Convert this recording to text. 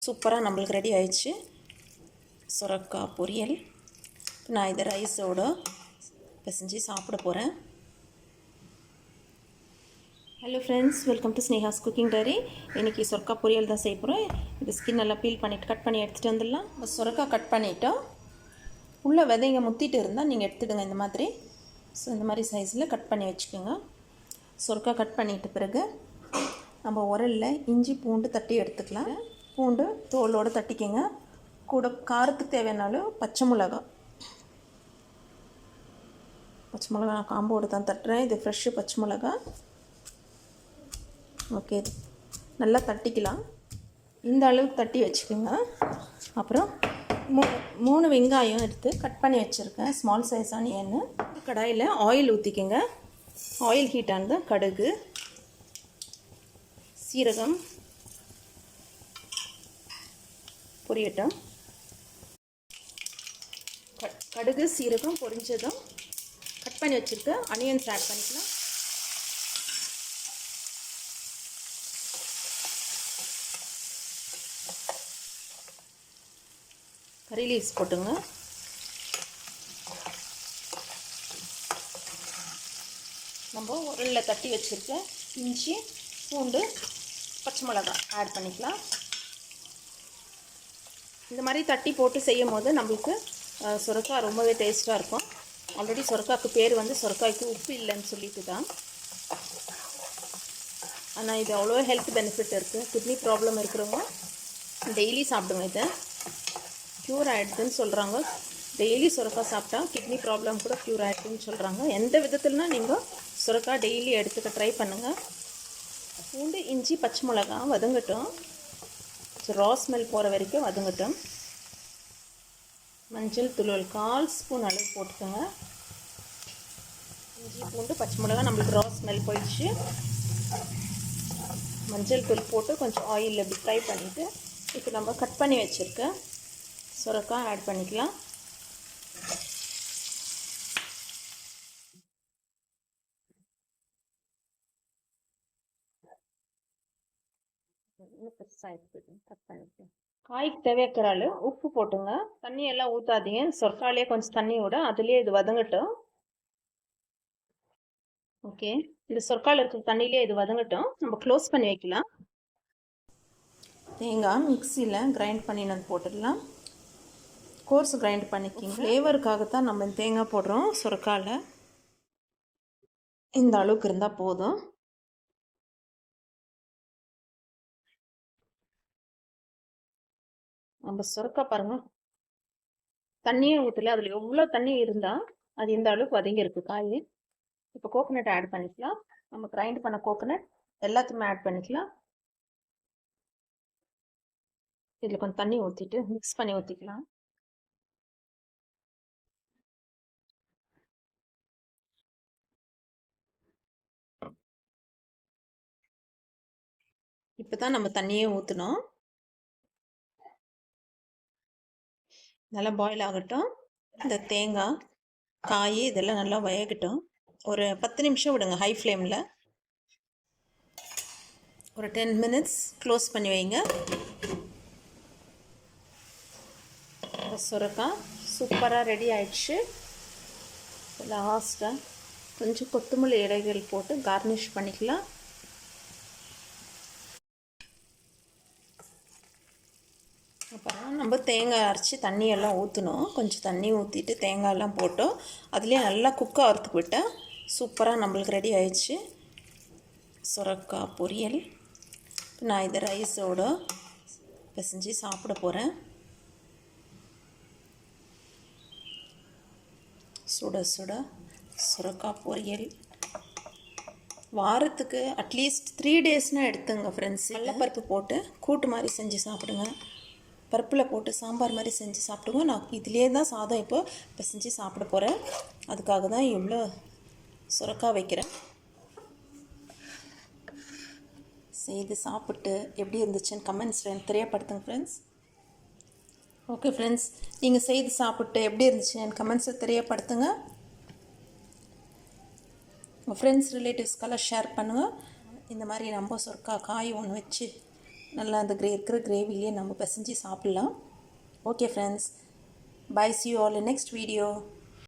சூப்பராக நம்மளுக்கு ரெடி ஆயிடுச்சு சுரக்காய் பொரியல். நான் இதை ரைஸோட பிசைஞ்சு சாப்பிட போகிறேன். Hello friends, welcome to Sneha's cooking diary. இன்றைக்கி சுரக்காய் பொரியல் தான் செய்ய போகிறேன். இது ஸ்கின் எல்லாம் பீல் பண்ணிவிட்டு கட் பண்ணி எடுத்துகிட்டு வந்துடலாம். சுரக்காய் கட் பண்ணிவிட்டோம். உள்ளே விதைங்க முத்திட்டு இருந்தால் நீங்கள் எடுத்துடுங்க இந்த மாதிரி. ஸோ இந்த மாதிரி சைஸில் கட் பண்ணி வச்சுக்கோங்க. சுரக்காய் கட் பண்ணிட்ட பிறகு நம்ம உரலில் இஞ்சி பூண்டு தட்டி எடுத்துக்கலாம். பூண்டு தோலோடு தட்டிக்கங்க. கூட காரத்துக்கு தேவையானாலும் பச்சை மிளகா நான் காம்போடு தான் தட்டுறேன். இது ஃப்ரெஷ்ஷு பச்சை மிளகா. ஓகே, நல்லா தட்டிக்கலாம். இந்த அளவுக்கு தட்டி வச்சுக்கோங்க. அப்புறம் மூணு வெங்காயம் எடுத்து கட் பண்ணி வச்சுருக்கேன், ஸ்மால் சைஸ் ஆனியன்னு. கடாயில் ஆயில் ஊற்றிக்கோங்க. ஆயில் ஹீட் ஆனது கடுகு, சீரகம் பொரியட்டும். கடுகு சீரகம் பொரிஞ்சதும் கட் பண்ணி வச்சுருக்க அனியன்ஸ் ஆட் பண்ணிக்கலாம். கறி லீவ்ஸ் போட்டுங்க. நம்ம உரலில் தட்டி வச்சுருக்க இஞ்சி பூண்டு பச்சை மிளகாய் ஆட் பண்ணிக்கலாம். இந்த மாதிரி தட்டி போட்டு செய்யும் போது நம்மளுக்கு சுரக்காய் ரொம்பவே டேஸ்ட்டாக இருக்கும். ஆல்ரெடி சுரக்காய்க்கு பேர் வந்து சுரக்காய்க்கு உப்பு இல்லைன்னு சொல்லிட்டு தான். ஆனால் இது அவ்வளோ ஹெல்த் பெனிஃபிட் இருக்குது. கிட்னி ப்ராப்ளம் இருக்கிறவங்க டெய்லி சாப்பிடுங்க. இதை க்யூர் ஆகிடுதுன்னு சொல்கிறாங்க. டெய்லி சுரக்காய் சாப்பிட்டா கிட்னி ப்ராப்ளம் கூட க்யூர் ஆகிடுதுன்னு சொல்கிறாங்க. எந்த விதத்துலனா நீங்கள் சுரக்காய் டெய்லி எடுத்துக்க ட்ரை பண்ணுங்கள். பூண்டு இஞ்சி பச்சை மிளகா வதங்கட்டும். ரா ஸ்மெல் போகிற வரைக்கும் வதங்கட்டும். மஞ்சள் தூள் 1/4 ஸ்பூன் அளவு போட்டுக்கோங்க. இஞ்சி பூண்டு பச்சை மிளகா நம்மளுக்கு ரா ஸ்மெல் போயிடுச்சு. மஞ்சள் தூள் போட்டு கொஞ்சம் ஆயிலில் இப்படி ஃப்ரை பண்ணிவிட்டு இப்போ நம்ம கட் பண்ணி வச்சுருக்க சுரக்காய் ஆட் பண்ணிக்கலாம். காய்க்கு தேவைக்கிற அளவு உப்பு போட்டுங்க. தண்ணி எல்லாம் ஊற்றாதீங்க. சொரக்காயிலே கொஞ்சம் தண்ணி விட அதுலேயே இது வதங்கட்டும். ஓகே, இது சொரக்காயில் இருக்கிற தண்ணியிலே இது வதங்கட்டும். நம்ம க்ளோஸ் பண்ணி வைக்கலாம். தேங்காய் மிக்சியில் கிரைண்ட் பண்ணி நம்ம போட்டுடலாம். கோர்ஸ் கிரைண்ட் பண்ணிக்கிங்க. ஃப்ளேவருக்காகத்தான் நம்ம தேங்காய் போடுறோம் சொரக்காயில். இந்த அளவுக்கு இருந்தால் போதும். நம்ம சுரக்காய் பாருங்கள், தண்ணியே ஊற்றல. அதில் எவ்வளோ தண்ணி இருந்தால் அது இந்த அளவுக்கு வதங்கியிருக்கு காய். இப்போ கோகோனட் ஆட் பண்ணிக்கலாம். நம்ம கிரைண்ட் பண்ண கோகோனட் எல்லாத்தையுமே ஆட் பண்ணிக்கலாம். இதில் கொஞ்சம் தண்ணி ஊற்றிட்டு மிக்ஸ் பண்ணி ஊற்றிக்கலாம். இப்போ தான் நம்ம தண்ணியே ஊற்றணும். நல்லா பாயில் ஆகட்டும். இந்த தேங்காய் காய் இதெல்லாம் நல்லா வேகட்டும். ஒரு 10 நிமிஷம் விடுங்க ஹை ஃப்ளேமில். ஒரு 10 மினிட்ஸ் க்ளோஸ் பண்ணி வைங்க. சுரக்காய் சூப்பராக ரெடி ஆயிடுச்சு. லாஸ்ட்டாக கொஞ்சம் கொத்தமல்லி இலைகள் போட்டு கார்னிஷ் பண்ணிக்கலாம். அப்புறம் நம்ம தேங்காய் அரைச்சி தண்ணியெல்லாம் ஊற்றணும். கொஞ்சம் தண்ணி ஊற்றிட்டு தேங்காயெல்லாம் போட்டோம். அதுலேயே நல்லா குக் ஆகிறதுக்கு விட்டால் சூப்பராக நம்மளுக்கு ரெடி ஆயிடுச்சு சுரக்காய் பொரியல். நான் இதை ரைஸோட பிசைஞ்சு சாப்பிட போகிறேன். சுட சுட சுரக்காய் பொரியல். வாரத்துக்கு அட்லீஸ்ட் 3 டேஸ்னால் எடுத்துங்க ஃப்ரெண்ட்ஸ். கடலைப்பருப்பு போட்டு கூட்டு மாதிரி செஞ்சு சாப்பிடுங்க. பருப்பில் போட்டு சாம்பார் மாதிரி செஞ்சு சாப்பிடுங்க. நான் இதிலே தான் சாதம் இப்போ பிசைஞ்சு சாப்பிட போகிறேன். அதுக்காக தான் இவ்வளோ சுரக்காய் வைக்கிறேன். செய்து சாப்பிட்டு எப்படி இருந்துச்சுன்னு கமெண்ட்ஸில் எனக்கு தெரியப்படுத்துங்க ஃப்ரெண்ட்ஸ். ஓகே ஃப்ரெண்ட்ஸ், நீங்கள் செய்து சாப்பிட்டு எப்படி இருந்துச்சுன்னு கமெண்ட்ஸில் தெரியப்படுத்துங்க. உங்கள் ஃப்ரெண்ட்ஸ் ரிலேட்டிவ்ஸ்க்கெல்லாம் ஷேர் பண்ணுங்கள். இந்த மாதிரி நம்ம சுரக்காய் காய் ஒன்று வச்சு நல்லா அந்த இருக்கிற கிரேவிலேயே நம்ம பிசைஞ்சு சாப்பிட்லாம். Okay friends, bye, see you all in next video.